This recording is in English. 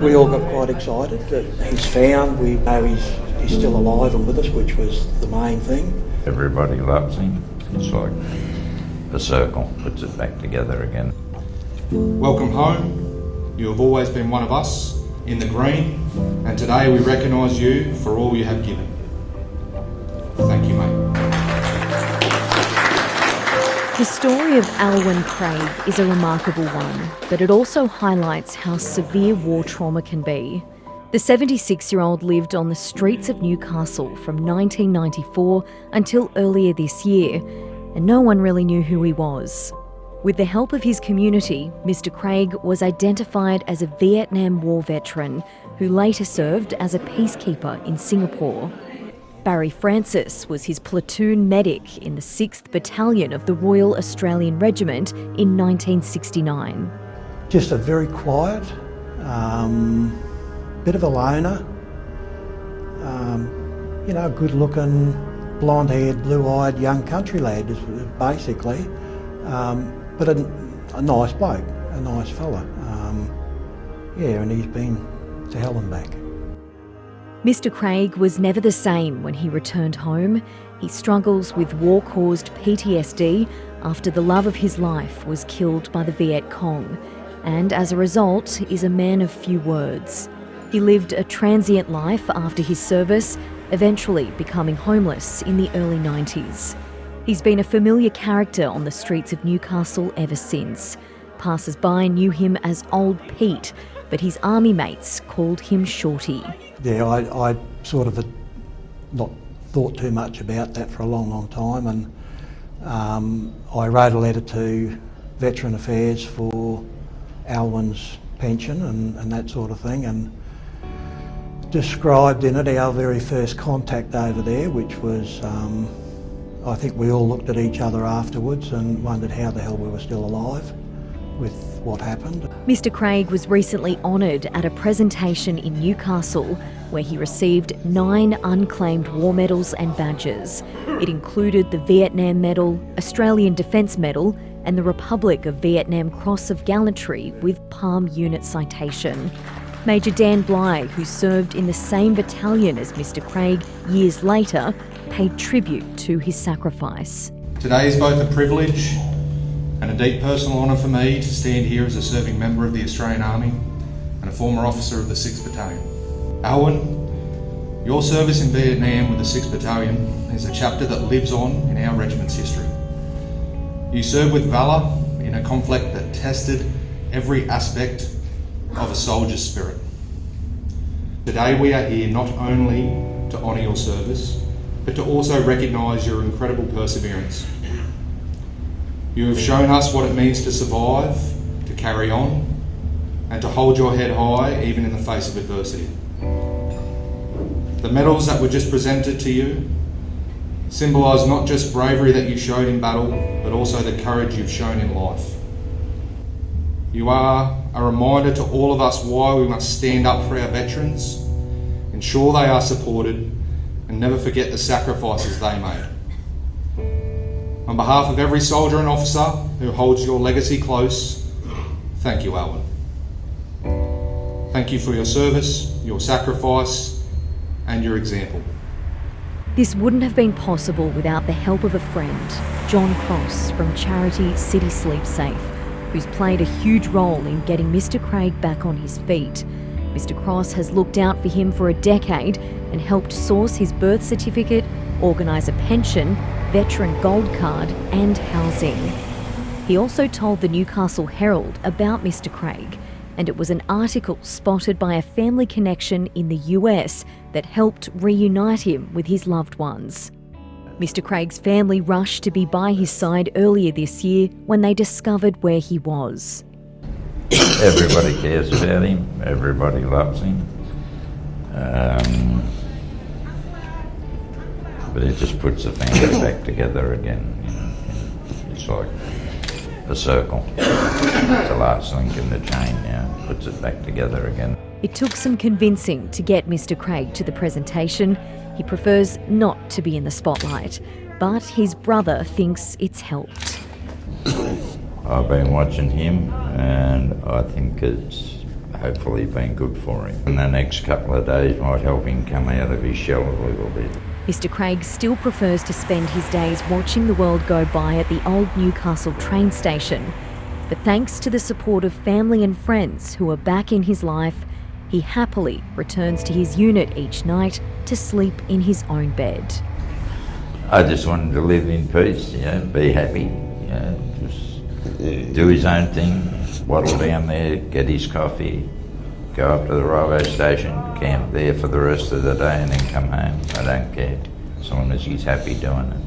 We all got quite excited that he's found. We know he's still alive and with us, which was the main thing. Everybody loves him. It's like a circle, puts it back together again. Welcome home. You have always been one of us in the green, and today we recognise you for all you have given. Thank you, mate. The story of Alwyn Craig is a remarkable one, but it also highlights how severe war trauma can be. The 76-year-old lived on the streets of Newcastle from 1994 until earlier this year, and no one really knew who he was. With the help of his community, Mr. Craig was identified as a Vietnam War veteran who later served as a peacekeeper in Singapore. Barry Francis was his platoon medic in the 6th Battalion of the Royal Australian Regiment in 1969. Just a very quiet, bit of a loner, good-looking, blonde-haired, blue-eyed young country lad, basically, but a nice bloke, a nice fella. And he's been to hell and back. Mr. Craig was never the same when he returned home. He struggles with war-caused PTSD after the love of his life was killed by the Viet Cong, and as a result is a man of few words. He lived a transient life after his service, eventually becoming homeless in the early 90s. He's been a familiar character on the streets of Newcastle ever since. Passers-by knew him as Old Pete, but his army mates called him Shorty. Yeah, I sort of had not thought too much about that for a long, long time, and I wrote a letter to Veteran Affairs for Alwyn's pension and that sort of thing, and described in it our very first contact over there, which was, I think we all looked at each other afterwards and wondered how the hell we were still alive with what happened. Mr. Craig was recently honoured at a presentation in Newcastle where he received 9 unclaimed war medals and badges. It included the Vietnam Medal, Australian Defence Medal and the Republic of Vietnam Cross of Gallantry with Palm Unit citation. Major Dan Bligh, who served in the same battalion as Mr. Craig years later, paid tribute to his sacrifice. Today is both a privilege and a deep personal honour for me to stand here as a serving member of the Australian Army and a former officer of the 6th Battalion. Alwyn, your service in Vietnam with the 6th Battalion is a chapter that lives on in our regiment's history. You served with valour in a conflict that tested every aspect of a soldier's spirit. Today we are here not only to honour your service, but to also recognise your incredible perseverance. You have shown us what it means to survive, to carry on, and to hold your head high even in the face of adversity. The medals that were just presented to you symbolise not just bravery that you showed in battle, but also the courage you've shown in life. You are a reminder to all of us why we must stand up for our veterans, ensure they are supported, and never forget the sacrifices they made. On behalf of every soldier and officer who holds your legacy close, thank you, Alwyn. Thank you for your service, your sacrifice, and your example. This wouldn't have been possible without the help of a friend, John Cross from charity City Sleep Safe, who's played a huge role in getting Mr. Craig back on his feet. Mr. Cross has looked out for him for a decade and helped source his birth certificate, organise a pension, veteran gold card and housing. He also told the Newcastle Herald about Mr. Craig, and it was an article spotted by a family connection in the US that helped reunite him with his loved ones. Mr. Craig's family rushed to be by his side earlier this year when they discovered where he was. Everybody cares about him, everybody loves him. But it just puts the family back together again. You know. It's like a circle. It's the last link in the chain now. Puts it back together again. It took some convincing to get Mr. Craig to the presentation. He prefers not to be in the spotlight, but his brother thinks it's helped. I've been watching him and I think it's hopefully been good for him. And the next couple of days might help him come out of his shell a little bit. Mr. Craig still prefers to spend his days watching the world go by at the old Newcastle train station. But thanks to the support of family and friends who are back in his life, he happily returns to his unit each night to sleep in his own bed. I just wanted to live in peace, be happy, just do his own thing, waddle down there, get his coffee, go up to the railway station, camp there for the rest of the day and then come home. I don't care, as long as he's happy doing it.